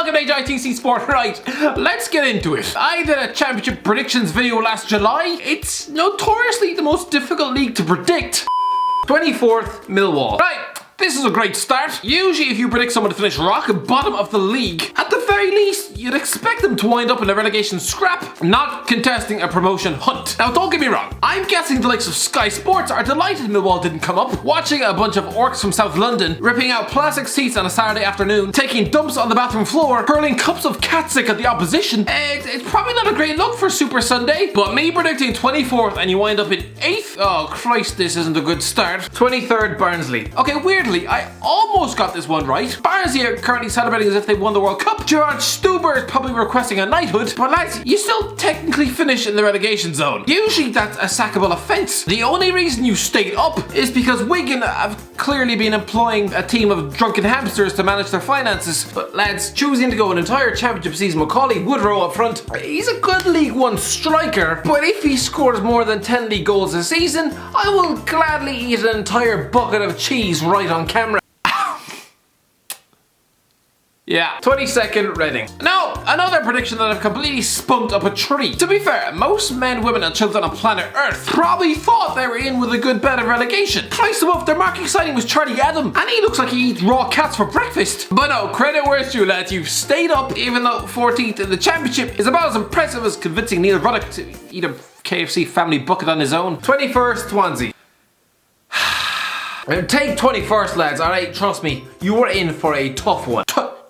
welcome to HITC Sport. Right, let's get into it. I did a championship predictions video last July. It's notoriously the most difficult league to predict. 24th, Millwall. Right. This is a great start. Usually if you predict someone to finish rock bottom of the league, at the very least, you'd expect them to wind up in a relegation scrap, not contesting a promotion hunt. Now don't get me wrong, I'm guessing the likes of Sky Sports are delighted Millwall didn't come up, watching a bunch of orcs from South London ripping out plastic seats on a Saturday afternoon, taking dumps on the bathroom floor, hurling cups of catsick at the opposition. It's probably not a great look for Super Sunday, but me predicting 24th and you wind up in 8th? Oh Christ, this isn't a good start. 23rd, Barnsley. Okay, weirdly, I almost got this one right. Barnsley are currently celebrating as if they won the World Cup. Gerard Stuber is probably requesting a knighthood, but lads, you still technically finish in the relegation zone. Usually that's a sackable offence. The only reason you stayed up is because Wigan have clearly been employing a team of drunken hamsters to manage their finances. But lads, choosing to go an entire championship season with Collie Woodrow up front, he's a good League One striker, but if he scores more than 10 league goals a season, I will gladly eat an entire bucket of cheese right on camera. Yeah, 22nd, Reading. Now, another prediction that I've completely spunked up a tree. To be fair, most men, women and children on planet Earth probably thought they were in with a good bet of relegation. Christ above, their marquee signing was Charlie Adam, and he looks like he eats raw cats for breakfast. But no, credit where it's due, lads. You've stayed up, even though 14th in the championship is about as impressive as convincing Neil Ruddock to eat a KFC family bucket on his own. 21st, Swansea. Take 21st, lads, alright? Trust me, you were in for a tough one.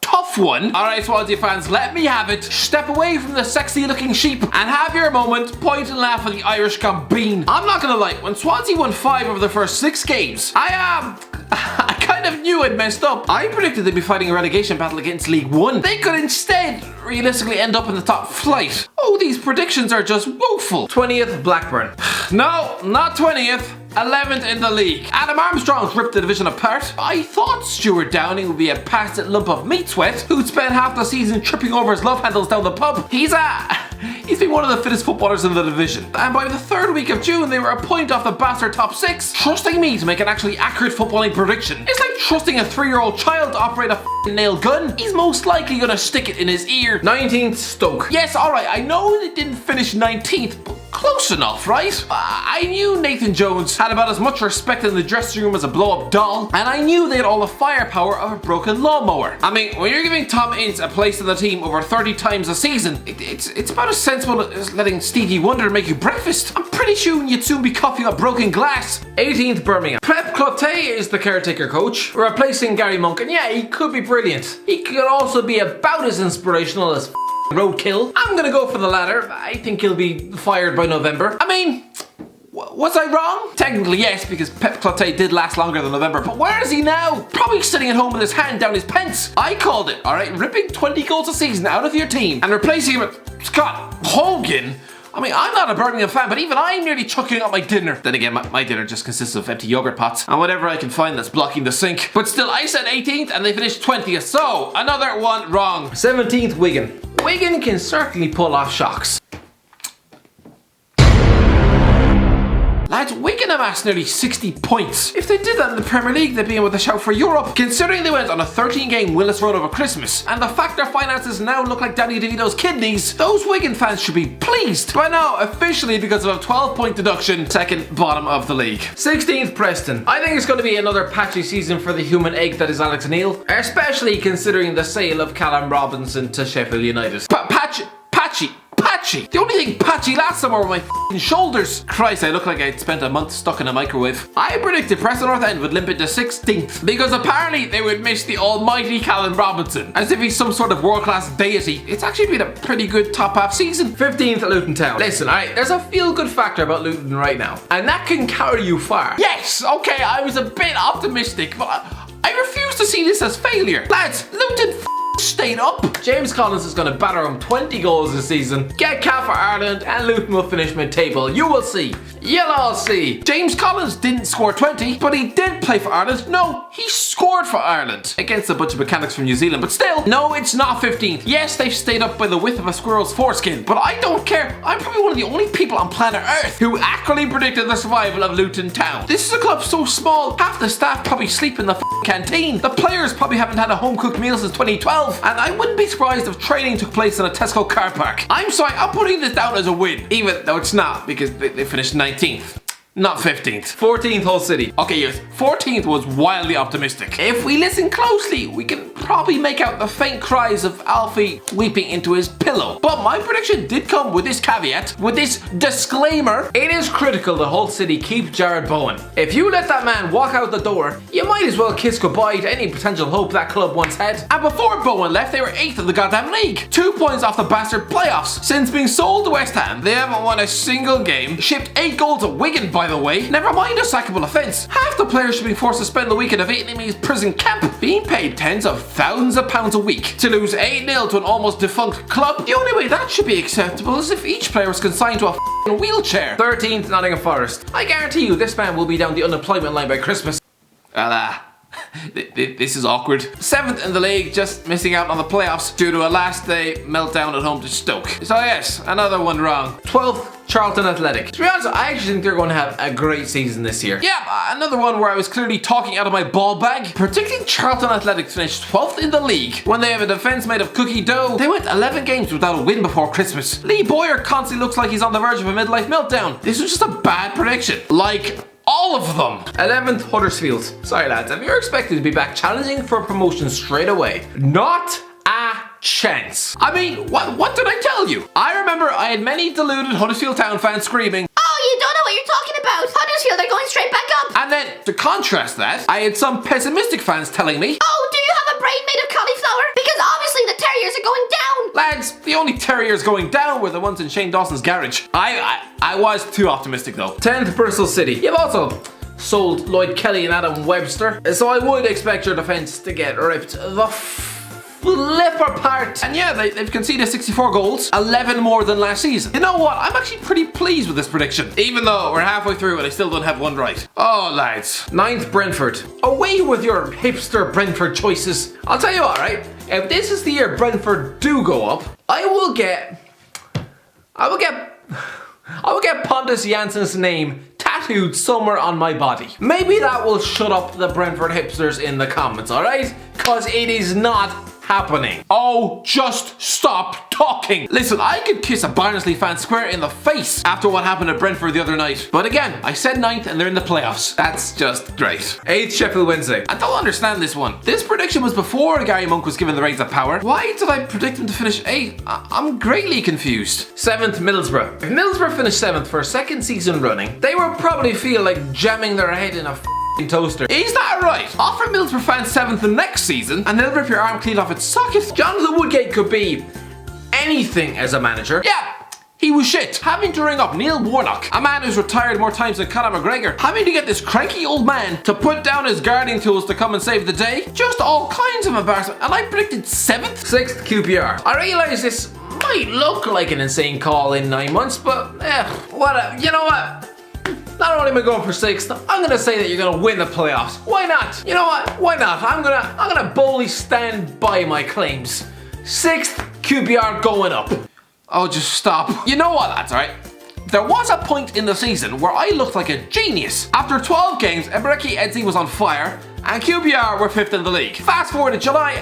Tough one? Alright, Swansea fans, let me have it. Step away from the sexy looking sheep and have your moment. Point and laugh at the Irish gambine. I'm not gonna lie, when Swansea won 5 over the first 6 games, I kind of knew I'd messed up. I predicted they'd be fighting a relegation battle against League One. They could instead realistically end up in the top flight. Oh, these predictions are just woeful. 20th, Blackburn. No, not 20th. 11th in the league. Adam Armstrong's ripped the division apart. I thought Stuart Downing would be a pasted lump of meat sweat who'd spent half the season tripping over his love handles down the pub. He's been one of the fittest footballers in the division. And by the 3rd week of June, they were a point off the bastard top 6, trusting me to make an actually accurate footballing prediction. It's like trusting a 3-year-old child to operate a nail gun. He's most likely gonna stick it in his ear. 19th, Stoke. Yes, alright, I know they didn't finish 19th, but close enough, right? I knew Nathan Jones had about as much respect in the dressing room as a blow-up doll, and I knew they had all the firepower of a broken lawnmower. I mean, when you're giving Tom Ince a place in the team over 30 times a season, it's about as sensible as letting Stevie Wonder make you breakfast. I'm pretty sure you'd soon be coughing up broken glass. 18th, Birmingham. Pep Clotet is the caretaker coach, replacing Gary Monk, and yeah, he could be brilliant. He could also be about as inspirational as roadkill. I'm gonna go for the latter. I think he'll be fired by November. I mean, was I wrong? Technically yes, because Pep Clotet did last longer than November, but where is he now? Probably sitting at home with his hand down his pants. I called it, alright? Ripping 20 goals a season out of your team and replacing him with Scott Hogan. I mean, I'm not a Birmingham fan, but even I'm nearly chucking up my dinner. Then again, my dinner just consists of empty yogurt pots and whatever I can find that's blocking the sink. But still, I said 18th and they finished 20th, so another one wrong. 17th, Wigan. Wigan can certainly pull off shocks. Lads, Wigan amassed nearly 60 points. If they did that in the Premier League, they'd be in with a shout for Europe, considering they went on a 13-game winless run over Christmas. And the fact their finances now look like Danny DeVito's kidneys, those Wigan fans should be pleased. By now, officially because of a 12-point deduction, second bottom of the league. 16th, Preston. I think it's going to be another patchy season for the human egg that is Alex Neil, especially considering the sale of Callum Robinson to Sheffield United. Patchy. The only thing patchy last summer were my f***ing shoulders. Christ, I look like I'd spent a month stuck in a microwave. I predicted Preston North End would limp into 16th because apparently they would miss the almighty Callum Robinson. As if he's some sort of world-class deity. It's actually been a pretty good top-half season. 15th, Luton Town. Listen, alright, there's a feel-good factor about Luton right now, and that can carry you far. Yes, okay, I was a bit optimistic, but I refuse to see this as failure. Lads, Luton stayed up. James Collins is going to batter him 20 goals this season, get cap for Ireland, and Luton will finish mid-table. You will see. You'll all see. James Collins didn't score 20, but he did play for Ireland. No, he scored for Ireland against a bunch of mechanics from New Zealand, but still, no, it's not 15th. Yes, they've stayed up by the width of a squirrel's foreskin, but I don't care. I'm probably one of the only people on planet Earth who accurately predicted the survival of Luton Town. This is a club so small, half the staff probably sleep in the canteen. The players probably haven't had a home-cooked meal since 2012, and And I wouldn't be surprised if training took place in a Tesco car park. I'm sorry, I'm putting this down as a win, even though it's not, because they finished 19th. Not 15th. 14th Hull City. Okay, yes, 14th was wildly optimistic. If we listen closely, we can probably make out the faint cries of Alfie weeping into his pillow. But my prediction did come with this caveat, with this disclaimer. It is critical that Hull City keep Jared Bowen. If you let that man walk out the door, you might as well kiss goodbye to any potential hope that club once had. And before Bowen left, they were 8th in the goddamn league. 2 points off the bastard playoffs. Since being sold to West Ham, they haven't won a single game, shipped 8 goals to Wigan by the way, never mind a sackable offence. Half the players should be forced to spend the week in a Vietnamese prison camp, being paid tens of thousands of pounds a week to lose 8-0 to an almost defunct club. The only way that should be acceptable is if each player was consigned to a wheelchair. 13th Nottingham Forest. I guarantee you this man will be down the unemployment line by Christmas. This is awkward. 7th in the league, just missing out on the playoffs due to a last day meltdown at home to Stoke. So yes, another one wrong. 12th Charlton Athletic. To be honest, I actually think they're going to have a great season this year. Yeah, another one where I was clearly talking out of my ball bag. Predicting Charlton Athletic finished 12th in the league when they have a defence made of cookie dough. They went 11 games without a win before Christmas. Lee Boyer constantly looks like he's on the verge of a midlife meltdown. This was just a bad prediction. Like all of them. 11th Huddersfield. Sorry lads, if you're expected to be back challenging for promotion straight away, not a chance. I mean, what did I tell you? I remember I had many deluded Huddersfield Town fans screaming, "Oh, you don't know what you're talking about. Huddersfield are going straight back up." And then, to contrast that, I had some pessimistic fans telling me, "Oh, do you have a brain made of cauliflower? Because obviously the Terriers are going down." Lads, the only Terriers going down were the ones in Shane Dawson's garage. I was too optimistic though. 10th Bristol City. You've also sold Lloyd Kelly and Adam Webster, so I would expect your defence to get ripped the flip apart. And yeah, they've conceded 64 goals, 11 more than last season. You know what? I'm actually pretty pleased with this prediction, even though we're halfway through and I still don't have one right. Oh, lads. 9th Brentford. Away with your hipster Brentford choices. I'll tell you what, right? If this is the year Brentford do go up, I will get Pontus Jansson's name tattooed somewhere on my body. Maybe that will shut up the Brentford hipsters in the comments, alright? Cause it is not happening. Oh, just stop talking. Listen, I could kiss a Barnsley fan square in the face after what happened at Brentford the other night. But again, I said 9th and they're in the playoffs. That's just great. 8th Sheffield Wednesday. I don't understand this one. This prediction was before Gary Monk was given the reins of power. Why did I predict him to finish 8th? I'm greatly confused. 7th Middlesbrough. If Middlesbrough finished 7th for a second season running, they will probably feel like jamming their head in a toaster. Is that right? Offer Middlesbrough fans 7th the next season and they'll rip your arm clean off its socket. Jonathan Woodgate could be anything as a manager. Yeah, he was shit. Having to ring up Neil Warnock, a man who's retired more times than Conor McGregor, having to get this cranky old man to put down his gardening tools to come and save the day, just all kinds of embarrassment. And I predicted 7th? 6th QPR. I realise this might look like an insane call in 9 months, but whatever. You know what? Not only am I going for 6th, I'm gonna say that you're gonna win the playoffs. Why not? You know what? Why not? I'm gonna boldly stand by my claims. 6th QPR going up. Oh, just stop. You know what, lads, alright? There was a point in the season where I looked like a genius. After 12 games, Ebereki Eze was on fire, and QPR were 5th in the league. Fast forward to July,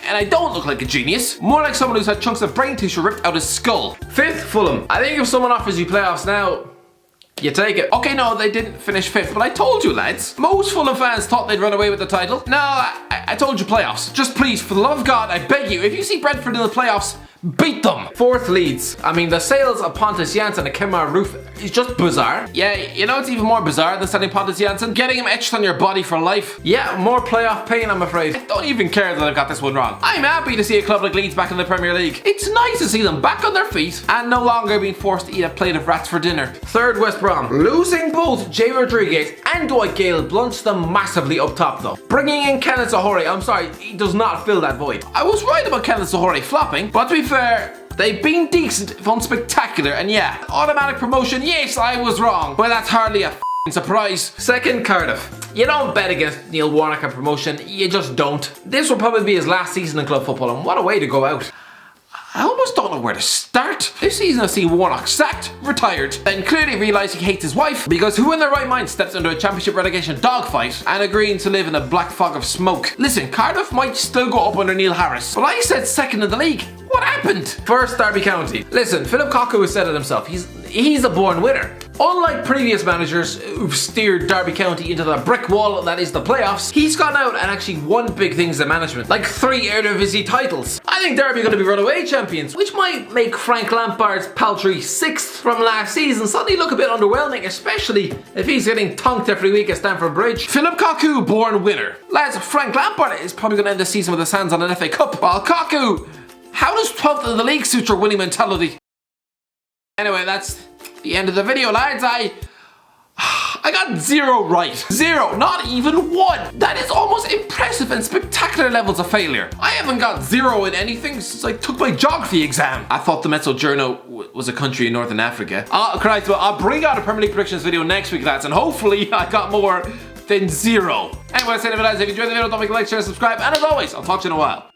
and I don't look like a genius. More like someone who's had chunks of brain tissue ripped out his skull. 5th Fulham. I think if someone offers you playoffs now, you take it. Okay, no, they didn't finish 5th, but I told you, lads. Most Fulham fans thought they'd run away with the title. No, I told you playoffs. Just please, for the love of God, I beg you, if you see Brentford in the playoffs, beat them. 4th Leeds. I mean, the sales of Pontus Jansson and Kemar Roof is just bizarre. Yeah, you know it's even more bizarre than selling Pontus Jansson? Getting him etched on your body for life. Yeah, more playoff pain, I'm afraid. I don't even care that I've got this one wrong. I'm happy to see a club like Leeds back in the Premier League. It's nice to see them back on their feet and no longer being forced to eat a plate of rats for dinner. 3rd West Brom. Losing both Jay Rodriguez and Dwight Gale blunts them massively up top though. Bringing in Kenneth Zohore, I'm sorry, he does not fill that void. I was right about Kenneth Zohore flopping, but to be fair, they've been decent, if unspectacular, and yeah, automatic promotion, yes, I was wrong, but that's hardly a surprise. 2nd Cardiff. You don't bet against Neil Warnock at promotion, you just don't. This will probably be his last season in club football, and what a way to go out. I almost don't know where to start. This season I've seen Warnock sacked, retired, then clearly realised he hates his wife, because who in their right mind steps into a championship relegation dogfight and agreeing to live in a black fog of smoke? Listen, Cardiff might still go up under Neil Harris, but I said second in the league. What happened? First, Derby County. Listen, Philip Cocu has said it himself. He's a born winner. Unlike previous managers who've steered Derby County into the brick wall that is the playoffs, he's gone out and actually won big things in management, like 3 Eredivisie titles. I think Derby are going to be runaway champions, which might make Frank Lampard's paltry 6th from last season suddenly look a bit underwhelming, especially if he's getting tonked every week at Stamford Bridge. Philip Cocu, born winner. Lads, Frank Lampard is probably going to end the season with his hands on an FA Cup, while Cocu, how does 12th in the league suit your winning mentality? Anyway, that's the end of the video, lads. I got 0 right. 0, not even 1. That is almost impressive and spectacular levels of failure. I haven't got 0 in anything since I took my geography exam. I thought the Mezzogiorno was a country in Northern Africa. Correct, well, I'll bring out a Premier League predictions video next week, lads, and hopefully I got more than 0. Anyway, that's it, lads. If you enjoyed the video, don't forget to like, share, subscribe, and as always, I'll talk to you in a while.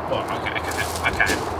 Oh, okay.